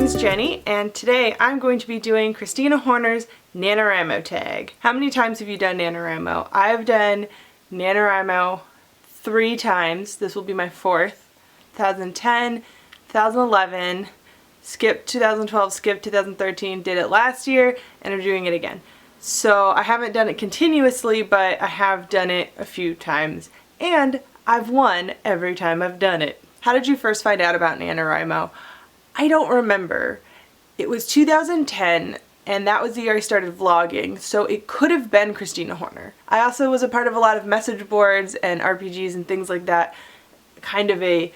name's Jenny, and today I'm going to be doing Christina Horner's NaNoWriMo Tag. How many times have you done NaNoWriMo? I've done NaNoWriMo 3 times. This will be my 4th. 2010, 2011, skipped 2012, skipped 2013, did it last year, and I'm doing it again. So I haven't done it continuously, but I have done it a few times, and I've won every time I've done it. How did you first find out about NaNoWriMo? I don't remember. It was 2010, and that was the year I started vlogging, so it could have been Christina Horner. I also was a part of a lot of message boards and RPGs and things like that, kind of a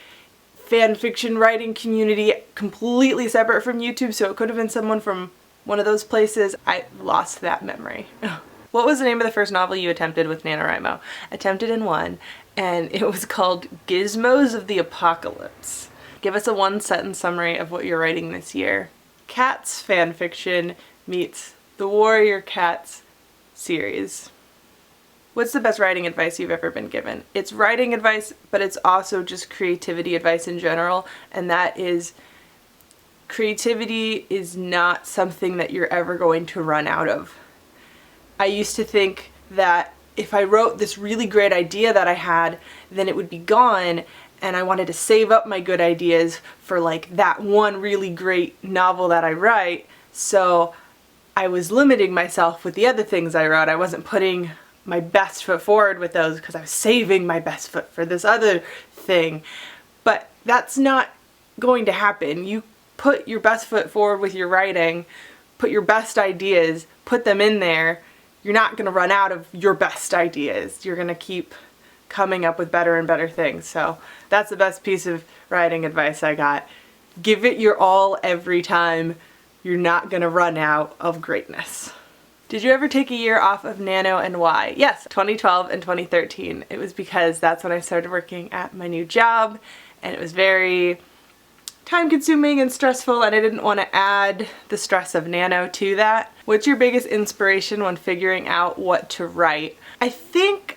fan fiction writing community completely separate from YouTube, so it could have been someone from one of those places. I lost that memory. What was the name of the first novel you attempted with NaNoWriMo? Attempted in one, and it was called Gizmos of the Apocalypse. Give us a 1-sentence summary of what you're writing this year. Cats fanfiction meets the Warrior Cats series. What's the best writing advice you've ever been given? It's writing advice, but it's also just creativity advice in general, and that is creativity is not something that you're ever going to run out of. I used to think that if I wrote this really great idea that I had, then it would be gone, and I wanted to save up my good ideas for like that one really great novel that I write, so I was limiting myself with the other things I wrote. I wasn't putting my best foot forward with those because I was saving my best foot for this other thing. But that's not going to happen. You put your best foot forward with your writing, put your best ideas, put them in there. You're not going to run out of your best ideas. You're going to keep coming up with better and better things. So that's the best piece of writing advice I got. Give it your all every time. You're not going to run out of greatness. Did you ever take a year off of Nano and why? Yes, 2012 and 2013. It was because that's when I started working at my new job, and it was very time-consuming and stressful, and I didn't want to add the stress of Nano to that. What's your biggest inspiration when figuring out what to write? I think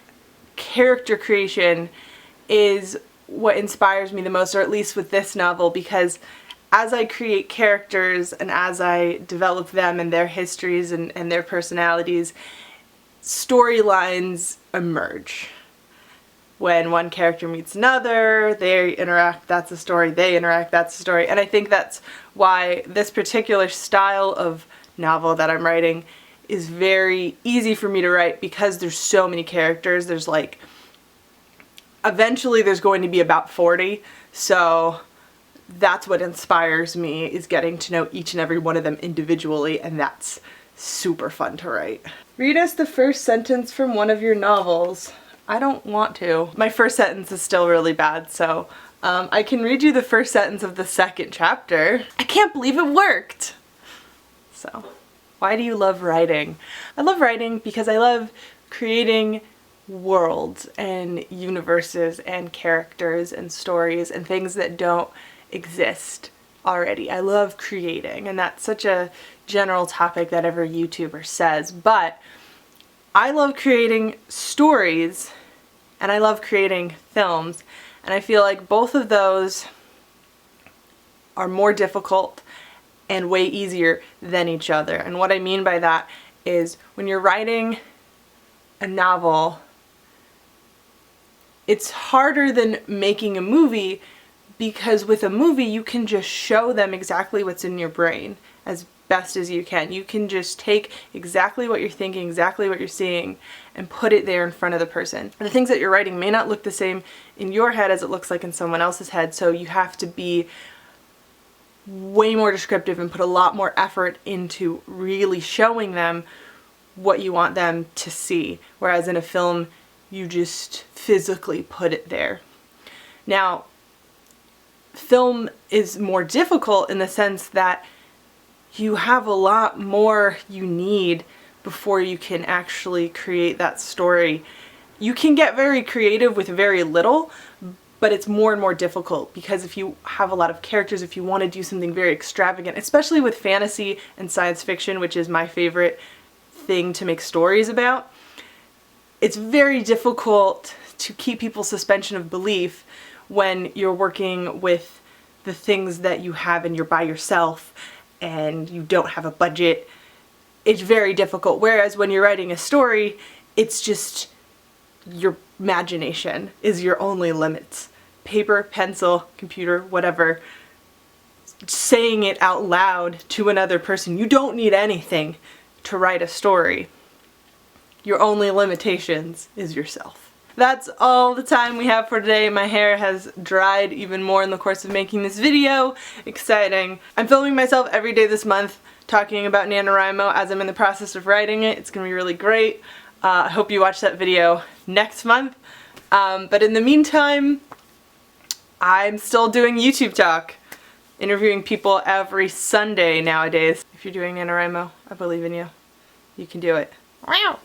character creation is what inspires me the most, or at least with this novel, because as I create characters and as I develop them and their histories and their personalities, storylines emerge. When one character meets another, they interact, that's a story, they interact, that's a story. And I think that's why this particular style of novel that I'm writing is very easy for me to write, because there's so many characters. There's like, eventually there's going to be about 40, so that's what inspires me, is getting to know each and every one of them individually, and that's super fun to write. Read us the first sentence from one of your novels. I don't want to. My first sentence is still really bad, so I can read you the first sentence of the 2nd chapter. I can't believe it worked! So, why do you love writing? I love writing because I love creating worlds and universes and characters and stories and things that don't exist already. I love creating, and that's such a general topic that every YouTuber says, but I love creating stories and I love creating films, and I feel like both of those are more difficult and way easier than each other. And what I mean by that is when you're writing a novel, it's harder than making a movie, because with a movie you can just show them exactly what's in your brain as best as you can. You can just take exactly what you're thinking, exactly what you're seeing, and put it there in front of the person. And the things that you're writing may not look the same in your head as it looks like in someone else's head, so you have to be way more descriptive and put a lot more effort into really showing them what you want them to see. Whereas in a film, you just physically put it there. Now, film is more difficult in the sense that you have a lot more you need before you can actually create that story. You can get very creative with very little, but it's more and more difficult, because if you have a lot of characters, if you want to do something very extravagant, especially with fantasy and science fiction, which is my favorite thing to make stories about, it's very difficult to keep people's suspension of belief when you're working with the things that you have and you're by yourself and you don't have a budget, it's very difficult. Whereas when you're writing a story, it's just your imagination is your only limits. Paper, pencil, computer, whatever. Saying it out loud to another person. You don't need anything to write a story. Your only limitations is yourself. That's all the time we have for today. My hair has dried even more in the course of making this video. Exciting. I'm filming myself every day this month talking about NaNoWriMo as I'm in the process of writing it. It's gonna be really great. I hope you watch that video next month. But in the meantime, I'm still doing YouTube talk, interviewing people every Sunday nowadays. If you're doing NaNoWriMo, I believe in you. You can do it. Wow.